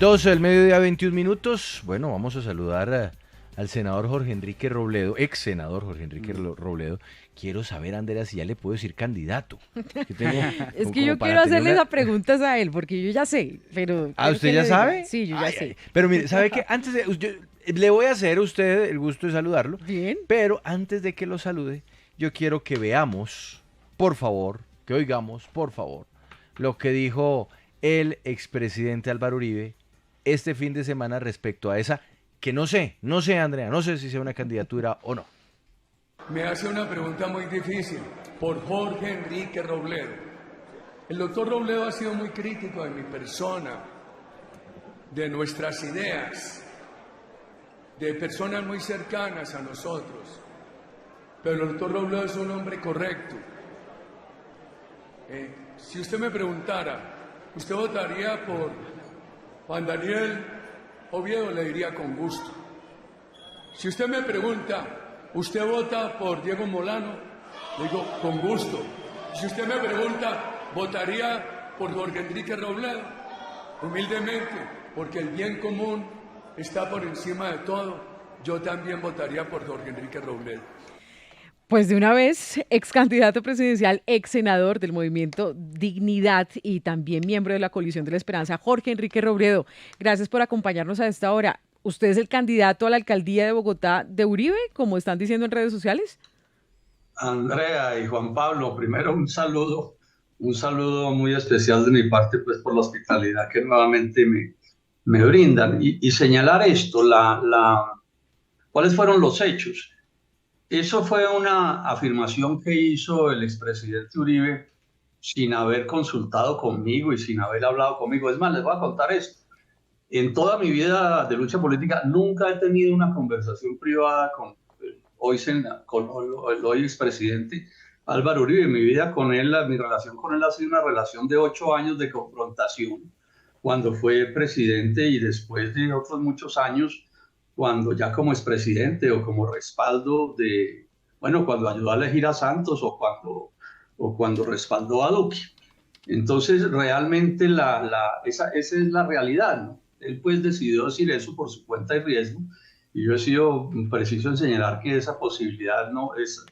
12 del mediodía, 21 minutos. Bueno, vamos a saludar al senador Jorge Enrique Robledo, ex senador Jorge Enrique Robledo. Quiero saber, Andrea, si ya le puedo decir candidato. Es que yo quiero hacerle esas preguntas a él, porque yo ya sé, pero... ¿Ah, usted ya sabe? Sí, yo ya sé. Pero mire, ¿sabe qué? Antes de... le voy a hacer a usted el gusto de saludarlo. Bien. Pero antes de que lo salude, yo quiero que veamos, por favor, que oigamos, por favor, lo que dijo el expresidente Álvaro Uribe este fin de semana respecto a esa, que no sé, Andrea, no sé si sea una candidatura o no. Me hace una pregunta muy difícil por Jorge Enrique Robledo. El doctor Robledo ha sido muy crítico de mi persona, de nuestras ideas, de personas muy cercanas a nosotros. Pero el doctor Robledo es un hombre correcto. Si usted me preguntara, ¿usted votaría por Juan Daniel Oviedo? Le diría con gusto. Si usted me pregunta, ¿usted vota por Diego Molano? Le digo, con gusto. Si usted me pregunta, ¿votaría por Jorge Enrique Robledo? Humildemente, porque el bien común está por encima de todo, yo también votaría por Jorge Enrique Robledo. Pues de una vez, ex candidato presidencial, ex senador del movimiento Dignidad y también miembro de la Coalición de la Esperanza, Jorge Enrique Robledo. Gracias por acompañarnos a esta hora. ¿Usted es el candidato a la alcaldía de Bogotá de Uribe, como están diciendo en redes sociales? Andrea y Juan Pablo, primero un saludo muy especial de mi parte, pues por la hospitalidad que nuevamente me brindan. Y señalar esto, ¿cuáles fueron los hechos? Eso fue una afirmación que hizo el expresidente Uribe sin haber consultado conmigo y sin haber hablado conmigo. Es más, les voy a contar esto. En toda mi vida de lucha política nunca he tenido una conversación privada con el hoy expresidente Álvaro Uribe. Mi relación con él ha sido una relación de 8 años de confrontación cuando fue presidente y después de otros muchos años cuando ya como expresidente o como respaldo cuando ayudó a elegir a Santos o cuando respaldó a Duque. Entonces, realmente esa es la realidad, ¿no? Él pues decidió decir eso por su cuenta y riesgo, y yo he sido preciso en señalar que esa posibilidad no es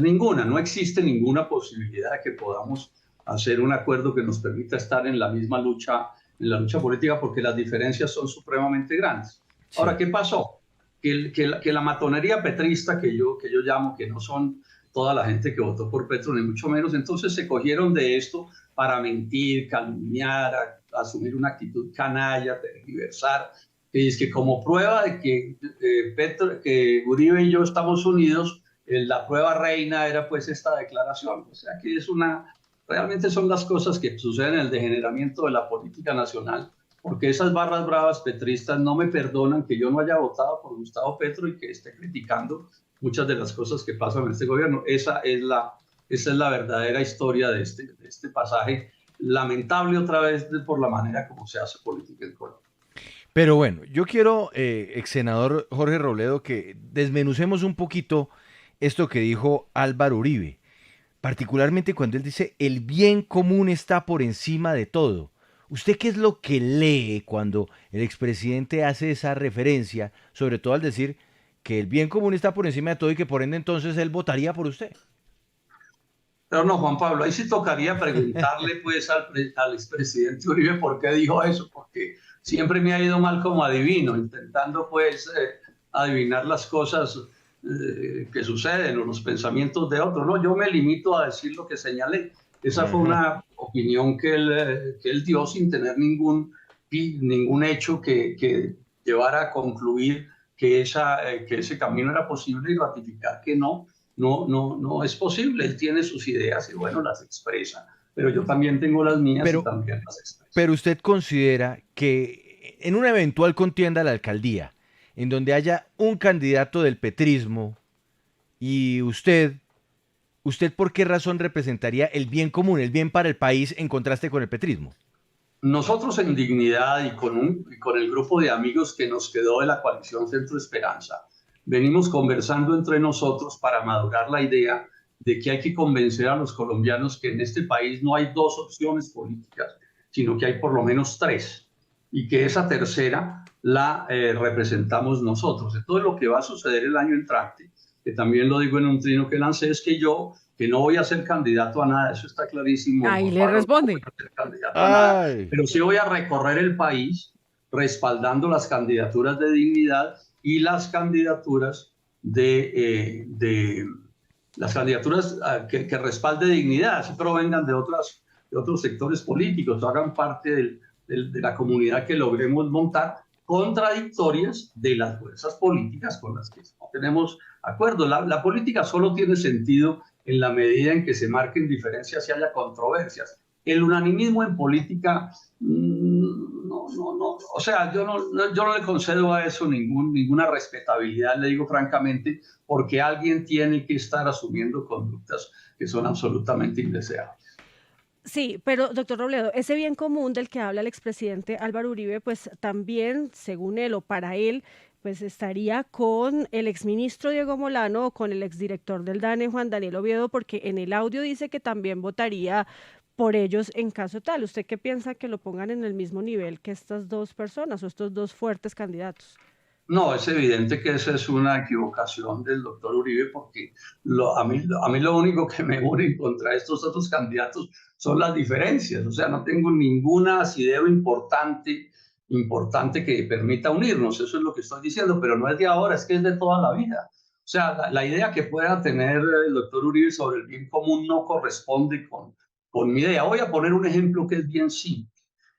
ninguna, no existe ninguna posibilidad de que podamos hacer un acuerdo que nos permita estar en la misma lucha, en la lucha política, porque las diferencias son supremamente grandes. Sí. Ahora, ¿qué pasó? Que la matonería petrista que yo llamo, que no son toda la gente que votó por Petro, ni mucho menos, entonces se cogieron de esto para mentir, calumniar, asumir una actitud canalla, tergiversar, que es que como prueba de que Uribe y yo estamos unidos, la prueba reina era pues esta declaración. O sea, que realmente son las cosas que suceden en el degeneramiento de la política nacional, porque esas barras bravas petristas no me perdonan que yo no haya votado por Gustavo Petro y que esté criticando muchas de las cosas que pasan en este gobierno. Esa es la verdadera historia de este pasaje, lamentable otra vez por la manera como se hace política en Colombia. Pero bueno, yo quiero, ex senador Jorge Robledo, que desmenucemos un poquito esto que dijo Álvaro Uribe, particularmente cuando él dice el bien común está por encima de todo. ¿Usted qué es lo que lee cuando el expresidente hace esa referencia, sobre todo al decir que el bien común está por encima de todo y que por ende entonces él votaría por usted? Pero no, Juan Pablo, ahí sí tocaría preguntarle pues al expresidente Uribe por qué dijo eso, porque siempre me ha ido mal como adivino, intentando pues adivinar las cosas que suceden o los pensamientos de otros. No, yo me limito a decir lo que señalé. Esa fue una opinión que él dio sin tener ningún hecho que llevara a concluir que ese camino era posible y ratificar que no es posible. Él tiene sus ideas y bueno, las expresa, pero yo también tengo las mías y también las expreso. Pero usted considera que en una eventual contienda a la alcaldía, en donde haya un candidato del petrismo y usted ¿por qué razón representaría el bien común, el bien para el país en contraste con el petrismo? Nosotros en Dignidad y con el grupo de amigos que nos quedó de la coalición Centro Esperanza, venimos conversando entre nosotros para madurar la idea de que hay que convencer a los colombianos que en este país no hay dos opciones políticas, sino que hay por lo menos tres. y que esa tercera la representamos nosotros. Entonces lo que va a suceder el año entrante, que también lo digo en un trino que lancé, es que yo, que no voy a ser candidato a nada, eso está clarísimo. Ahí le Pablo, no voy responde. a ser candidato a nada, Ay. pero sí voy a recorrer el país respaldando las candidaturas de dignidad y las candidaturas las candidaturas que respalde dignidad, si provengan de otros sectores políticos, o hagan parte de la comunidad que logremos montar, contradictorias de las fuerzas políticas con las que no tenemos acuerdo. La política solo tiene sentido en la medida en que se marquen diferencias y haya controversias. El unanimismo en política, no, o sea, yo no le concedo a eso ninguna respetabilidad, le digo francamente, porque alguien tiene que estar asumiendo conductas que son absolutamente indeseables. Sí, pero doctor Robledo, ese bien común del que habla el expresidente Álvaro Uribe, pues también, según él o para él, pues estaría con el exministro Diego Molano o con el exdirector del DANE, Juan Daniel Oviedo, porque en el audio dice que también votaría por ellos en caso tal. ¿Usted qué piensa que lo pongan en el mismo nivel que estas dos personas o estos dos fuertes candidatos? No, es evidente que esa es una equivocación del doctor Uribe porque a mí lo único que me une contra estos otros candidatos son las diferencias. O sea, no tengo ningún asidero importante que permita unirnos. Eso es lo que estoy diciendo, pero no es de ahora, es que es de toda la vida. O sea, la idea que pueda tener el doctor Uribe sobre el bien común no corresponde con mi idea. Voy a poner un ejemplo que es bien simple.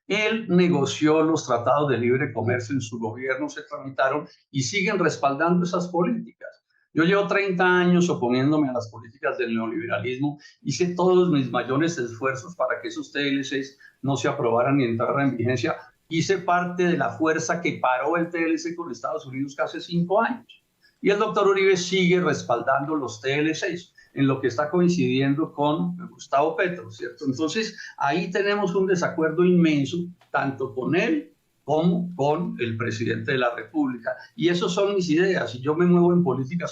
Él negoció los tratados de libre comercio en su gobierno, se tramitaron y siguen respaldando esas políticas. Yo llevo 30 años oponiéndome a las políticas del neoliberalismo, hice todos mis mayores esfuerzos para que esos TLCs no se aprobaran ni entraran en vigencia. Hice parte de la fuerza que paró el TLC con Estados Unidos hace 5 años. Y el doctor Uribe sigue respaldando los TLCs, en lo que está coincidiendo con Gustavo Petro, ¿cierto? Entonces, ahí tenemos un desacuerdo inmenso, tanto con él como con el presidente de la República. Y esas son mis ideas, y yo me muevo en política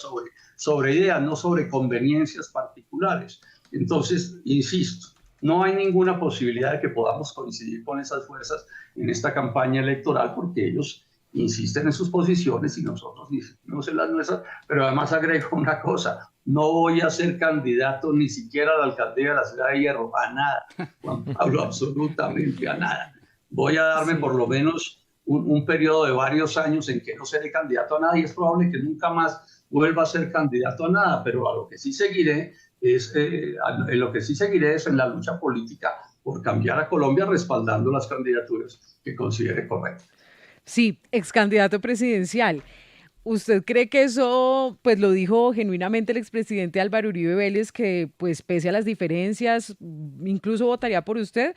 sobre ideas, no sobre conveniencias particulares. Entonces, insisto, no hay ninguna posibilidad de que podamos coincidir con esas fuerzas en esta campaña electoral, porque ellos insisten en sus posiciones y nosotros insistimos en las nuestras, pero además agrego una cosa, no voy a ser candidato ni siquiera a la alcaldía de la Ciudad de Hierro, a nada, Juan Pablo, absolutamente a nada. Voy a darme por lo menos un periodo de varios años en que no seré candidato a nada y es probable que nunca más vuelva a ser candidato a nada, pero a lo que sí seguiré es en la lucha política por cambiar a Colombia respaldando las candidaturas que considere correctas. Sí, ex candidato presidencial. ¿Usted cree que eso, pues lo dijo genuinamente el expresidente Álvaro Uribe Vélez, que pues pese a las diferencias, incluso votaría por usted?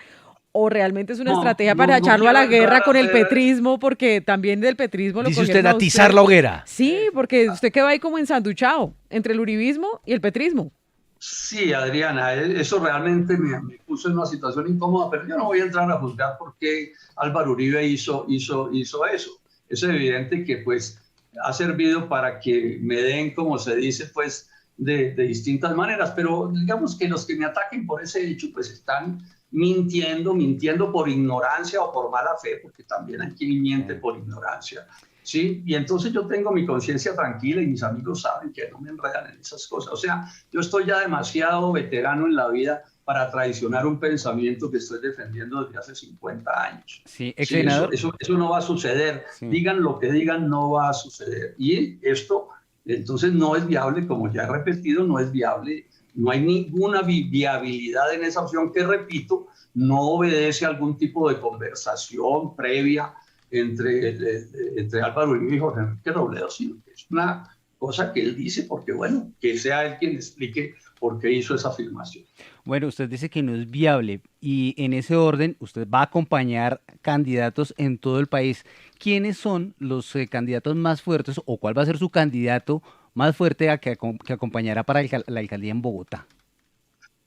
¿O realmente es una estrategia para echarlo a la guerra con el petrismo? Porque también del petrismo lo Dice usted cogieron a atizar la hoguera. Sí, porque usted quedó ahí como ensanduchado entre el uribismo y el petrismo. Sí, Adriana, eso realmente me puso en una situación incómoda, pero yo no voy a entrar a juzgar por qué Álvaro Uribe hizo eso. Es evidente que pues ha servido para que me den, como se dice, pues de distintas maneras, pero digamos que los que me ataquen por ese hecho pues están mintiendo por ignorancia o por mala fe, porque también hay quien miente por ignorancia. Sí, y entonces yo tengo mi conciencia tranquila y mis amigos saben que no me enredan en esas cosas. O sea, yo estoy ya demasiado veterano en la vida para traicionar un pensamiento que estoy defendiendo desde hace 50 años. Sí, sí, eso no va a suceder. Sí. Digan lo que digan, no va a suceder. Y esto, entonces, no es viable, como ya he repetido, no es viable. No hay ninguna viabilidad en esa opción que, repito, no obedece a algún tipo de conversación previa entre Álvaro Uribe y Jorge Enrique Robledo, sino que es una cosa que él dice porque, bueno, que sea él quien explique por qué hizo esa afirmación. Bueno, usted dice que no es viable y en ese orden usted va a acompañar candidatos en todo el país. ¿Quiénes son los candidatos más fuertes o cuál va a ser su candidato más fuerte que acompañará para la alcaldía en Bogotá?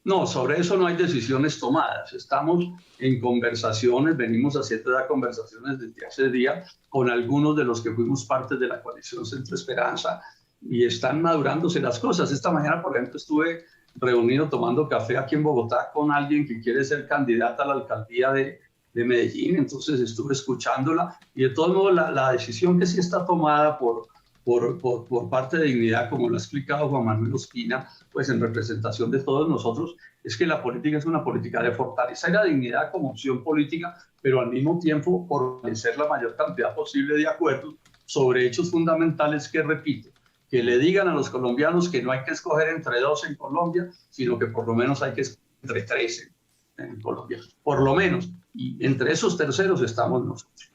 No, sobre eso no hay decisiones tomadas. Estamos en conversaciones, venimos haciendo ya conversaciones desde hace días con algunos de los que fuimos parte de la coalición Centro Esperanza y están madurándose las cosas. Esta mañana, por ejemplo, estuve reunido tomando café aquí en Bogotá con alguien que quiere ser candidata a la alcaldía de de Medellín, entonces estuve escuchándola y de todos modos la decisión que sí está tomada por parte de Dignidad, como lo ha explicado Juan Manuel Ospina, pues en representación de todos nosotros, es que la política es una política de fortalecer la dignidad como opción política, pero al mismo tiempo fortalecer la mayor cantidad posible de acuerdos sobre hechos fundamentales que, repito, que le digan a los colombianos que no hay que escoger entre 2 en Colombia, sino que por lo menos hay que escoger entre 3 en Colombia, por lo menos, y entre esos terceros estamos nosotros.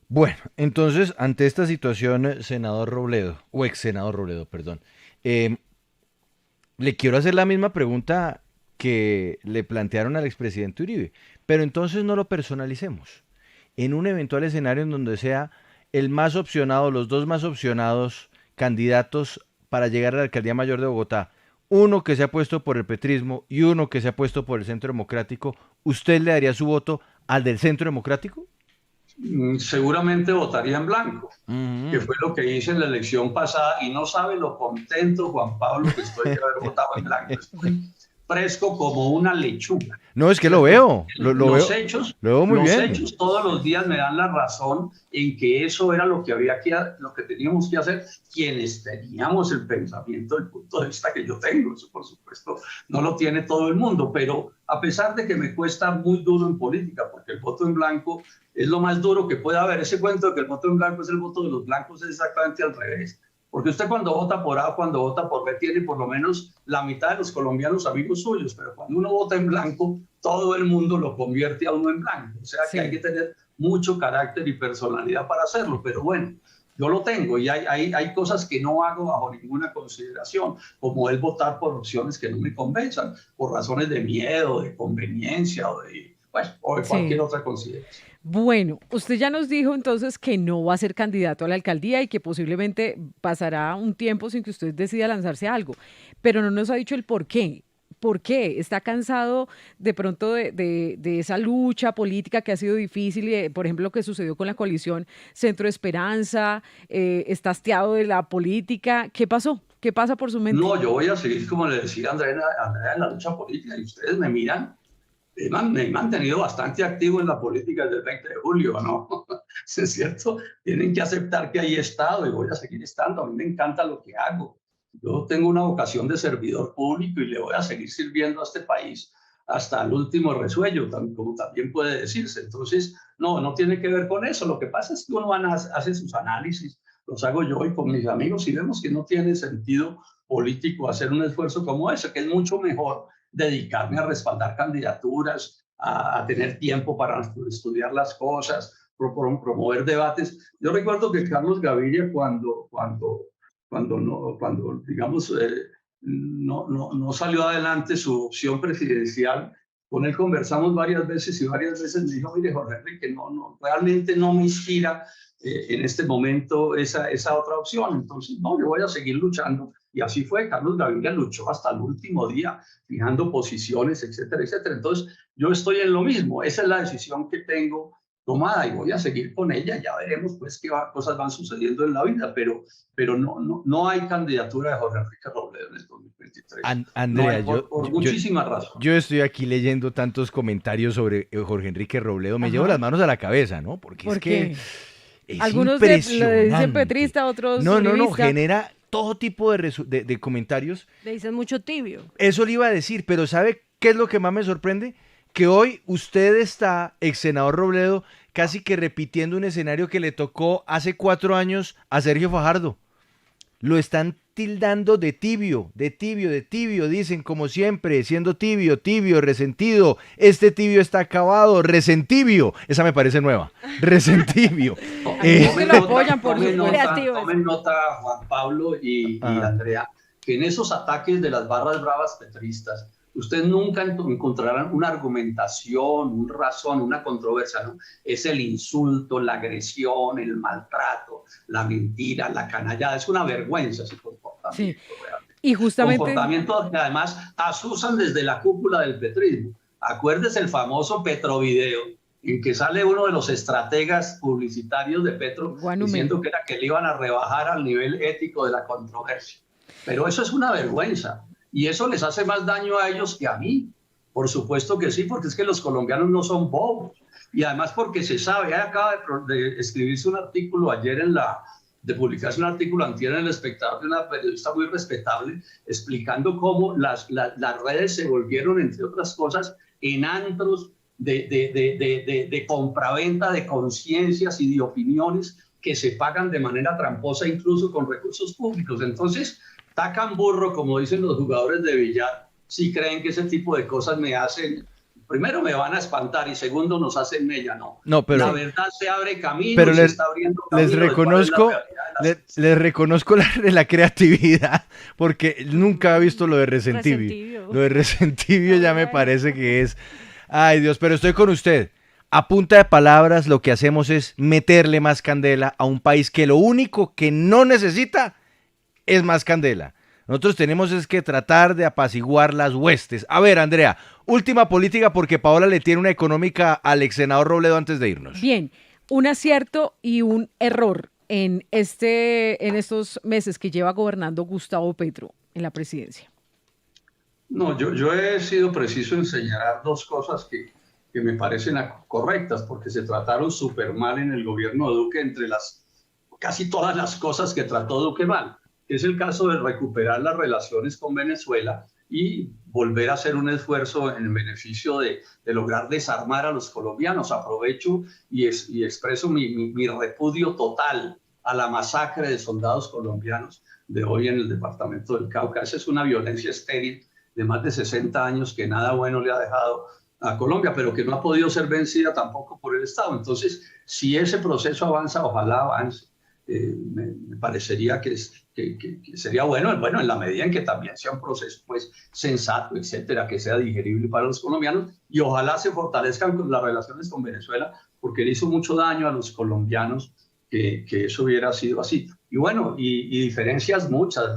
Bueno, entonces, ante esta situación, senador Robledo, o ex senador Robledo, perdón, le quiero hacer la misma pregunta que le plantearon al expresidente Uribe, pero entonces no lo personalicemos. En un eventual escenario en donde sea el más opcionado, los 2 más opcionados candidatos para llegar a la alcaldía mayor de Bogotá, uno que se ha puesto por el petrismo y uno que se ha puesto por el Centro Democrático, ¿usted le daría su voto al del Centro Democrático? Seguramente votaría en blanco, que fue lo que hice en la elección pasada, y no sabe lo contento, Juan Pablo, que estoy de haber votado en blanco. Estoy fresco como una lechuga. No, es que lo veo, los veo, hechos, lo veo muy los bien. hechos todos los días me dan la razón en que eso era lo que lo que teníamos que hacer quienes teníamos el pensamiento, el punto de vista que yo tengo. Eso, por supuesto, no lo tiene todo el mundo, pero a pesar de que me cuesta muy duro en política, porque el voto en blanco es lo más duro que puede haber. Ese cuento de que el voto en blanco es el voto de los blancos es exactamente al revés. Porque usted cuando vota por A, cuando vota por B, tiene por lo menos la mitad de los colombianos amigos suyos, pero cuando uno vota en blanco, todo el mundo lo convierte a uno en blanco. O sea que hay que tener mucho carácter y personalidad para hacerlo, pero bueno, yo lo tengo y hay cosas que no hago bajo ninguna consideración, como el votar por opciones que no me convenzan, por razones de miedo, de conveniencia o de cualquier otra consideración. Bueno, usted ya nos dijo entonces que no va a ser candidato a la alcaldía y que posiblemente pasará un tiempo sin que usted decida lanzarse a algo, pero no nos ha dicho el por qué. ¿Por qué? ¿Está cansado de pronto de esa lucha política que ha sido difícil? Y por ejemplo, lo que sucedió con la coalición Centro Esperanza, ¿está hastiado de la política? ¿Qué pasó? ¿Qué pasa por su mente? No, yo voy a seguir, como le decía Andrea, en la lucha política, y ustedes me miran. Me he mantenido bastante activo en la política desde el 20 de julio, ¿no? Es cierto, tienen que aceptar que ahí he estado y voy a seguir estando. A mí me encanta lo que hago. Yo tengo una vocación de servidor público y le voy a seguir sirviendo a este país hasta el último resuello, como también puede decirse. Entonces, no tiene que ver con eso. Lo que pasa es que uno hace sus análisis, los hago yo y con mis amigos, y vemos que no tiene sentido político hacer un esfuerzo como ese, que es mucho mejor dedicarme a respaldar candidaturas, a tener tiempo para estudiar las cosas, promover debates. Yo recuerdo que Carlos Gaviria, cuando digamos, no salió adelante su opción presidencial, con él conversamos varias veces y varias veces me dijo, mire, Jorge Enrique, realmente no me inspira en este momento esa otra opción. Entonces, no, yo voy a seguir luchando. Y así fue, Carlos Gaviria luchó hasta el último día, fijando posiciones, etcétera, etcétera. Entonces, yo estoy en lo mismo. Esa es la decisión que tengo tomada y voy a seguir con ella. Ya veremos pues qué cosas van sucediendo en la vida, pero no hay candidatura de Jorge Enrique Robledo en el 2023. Andrea, por muchísimas razones. Yo estoy aquí leyendo tantos comentarios sobre Jorge Enrique Robledo, me llevo las manos a la cabeza, ¿no? Porque ¿Por es qué? que es algunos le dicen petrista, otros no, uribista. genera todo tipo de comentarios. Le dicen mucho tibio. Eso le iba a decir, pero ¿sabe qué es lo que más me sorprende? Que hoy usted está, ex senador Robledo, casi que repitiendo un escenario que le tocó hace 4 años a Sergio Fajardo. Lo están tildando de tibio, dicen como siempre, siendo tibio, resentido. Este tibio está acabado, resentibio. Esa me parece nueva, resentibio. Tomen nota, Juan Pablo y Andrea, que en esos ataques de las barras bravas petristas, ustedes nunca encontrarán una argumentación, un razón, una controversia, ¿no? Es el insulto, la agresión, el maltrato, la mentira, la canallada. Es una vergüenza ese comportamiento. Sí. Y justamente... Comportamiento que además asusan desde la cúpula del petrismo. Acuérdese el famoso Petrovideo, en que sale uno de los estrategas publicitarios de Petro diciendo que le iban a rebajar al nivel ético de la controversia. Pero eso es una vergüenza. Y eso les hace más daño a ellos que a mí. Por supuesto que sí, porque es que los colombianos no son bobos. y además porque se sabe, acaba de escribirse un artículo ayer de publicarse un artículo antier en El Espectador de una periodista muy respetable, explicando cómo las redes se volvieron, entre otras cosas, en antros de compraventa de conciencias y de opiniones que se pagan de manera tramposa, incluso con recursos públicos. Entonces, tacan burro, como dicen los jugadores de billar, si creen que ese tipo de cosas me hacen, primero me van a espantar y segundo nos hacen mella, no. No, pero la verdad se abre camino, pero se está abriendo camino. Les reconozco la creatividad, porque nunca he visto lo de Resentibio. Lo de Resentibio ya me parece que es... Ay, Dios, pero estoy con usted. A punta de palabras lo que hacemos es meterle más candela a un país que lo único que no necesita es más candela. Nosotros tenemos es que tratar de apaciguar las huestes. A ver, Andrea, última política porque Paola le tiene una económica al ex senador Robledo antes de irnos. Bien, un acierto y un error en estos meses que lleva gobernando Gustavo Petro en la presidencia. No, yo he sido preciso en señalar dos cosas que me parecen correctas, porque se trataron súper mal en el gobierno de Duque, entre casi todas las cosas que trató Duque mal. Es el caso de recuperar las relaciones con Venezuela y volver a hacer un esfuerzo en beneficio de lograr desarmar a los colombianos. Aprovecho y expreso mi repudio total a la masacre de soldados colombianos de hoy en el departamento del Cauca. Esa es una violencia estéril de más de 60 años que nada bueno le ha dejado a Colombia, pero que no ha podido ser vencida tampoco por el Estado. Entonces, si ese proceso avanza, ojalá avance. Me parecería que sería bueno en la medida en que también sea un proceso pues sensato, etcétera, que sea digerible para los colombianos, y ojalá se fortalezcan las relaciones con Venezuela, porque le hizo mucho daño a los colombianos que eso hubiera sido así. Y bueno, y diferencias muchas.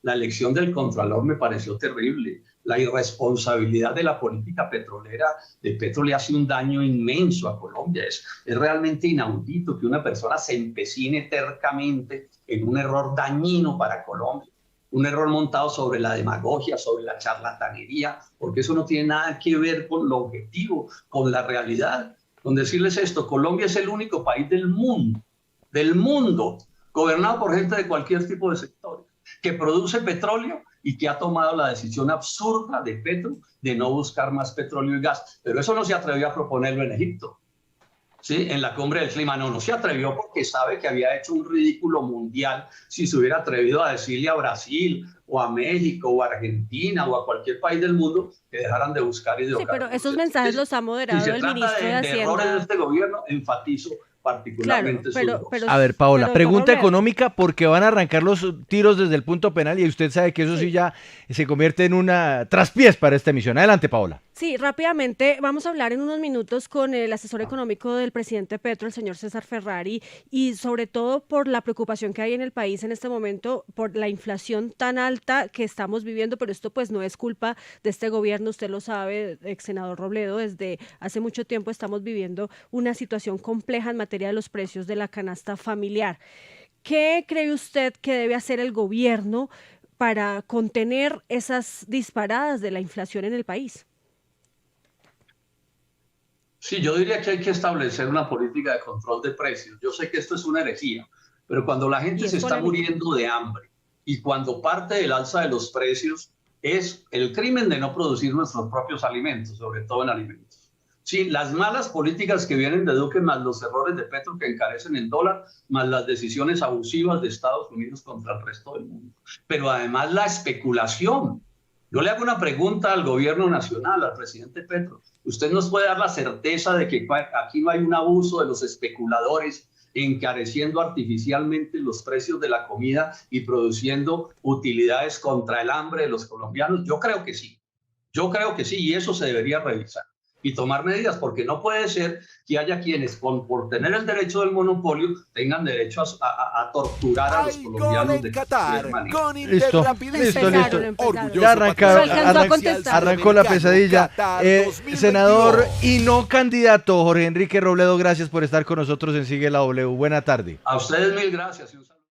La elección del Contralor me pareció terrible. La irresponsabilidad de la política petrolera de Petro le hace un daño inmenso a Colombia. Es realmente inaudito que una persona se empecine tercamente en un error dañino para Colombia. Un error montado sobre la demagogia, sobre la charlatanería, porque eso no tiene nada que ver con lo objetivo, con la realidad. Con decirles esto, Colombia es el único país del mundo, gobernado por gente de cualquier tipo de sectores, que produce petróleo y que ha tomado la decisión absurda de Petro de no buscar más petróleo y gas. Pero eso no se atrevió a proponerlo en Egipto, ¿sí? En la cumbre del clima. No se atrevió porque sabe que había hecho un ridículo mundial si se hubiera atrevido a decirle a Brasil o a México o a Argentina o a cualquier país del mundo que dejaran de buscar y de Sí, pero esos mensajes los ha moderado el ministro de Hacienda. Errores de este gobierno, enfatizo particularmente. Claro, pero a ver, Paola, pero, pregunta Robledo, económica porque van a arrancar los tiros desde el punto penal y usted sabe que eso sí ya se convierte en una traspiés para esta emisión. Adelante, Paola. Sí, rápidamente vamos a hablar en unos minutos con el asesor económico del presidente Petro, el señor César Ferrari, y sobre todo por la preocupación que hay en el país en este momento por la inflación tan alta que estamos viviendo, pero esto pues no es culpa de este gobierno, usted lo sabe, ex senador Robledo, desde hace mucho tiempo estamos viviendo una situación compleja en materia de los precios de la canasta familiar. ¿Qué cree usted que debe hacer el gobierno para contener esas disparadas de la inflación en el país? Sí, yo diría que hay que establecer una política de control de precios. Yo sé que esto es una herejía, pero cuando la gente se está muriendo de hambre y cuando parte del alza de los precios es el crimen de no producir nuestros propios alimentos, sobre todo en alimentos. Sí, las malas políticas que vienen de Duque, más los errores de Petro que encarecen el dólar, más las decisiones abusivas de Estados Unidos contra el resto del mundo. Pero además la especulación. Yo le hago una pregunta al gobierno nacional, al presidente Petro. ¿Usted nos puede dar la certeza de que aquí no hay un abuso de los especuladores encareciendo artificialmente los precios de la comida y produciendo utilidades contra el hambre de los colombianos? Yo creo que sí. Y eso se debería revisar y tomar medidas, porque no puede ser que haya quienes por tener el derecho del monopolio tengan derecho a torturar a los colombianos de Qatar con Listo. Ya arrancó la pesadilla. Senador y no candidato Jorge Enrique Robledo, gracias por estar con nosotros en Sigue la W. Buena tarde. A ustedes mil gracias y un saludo.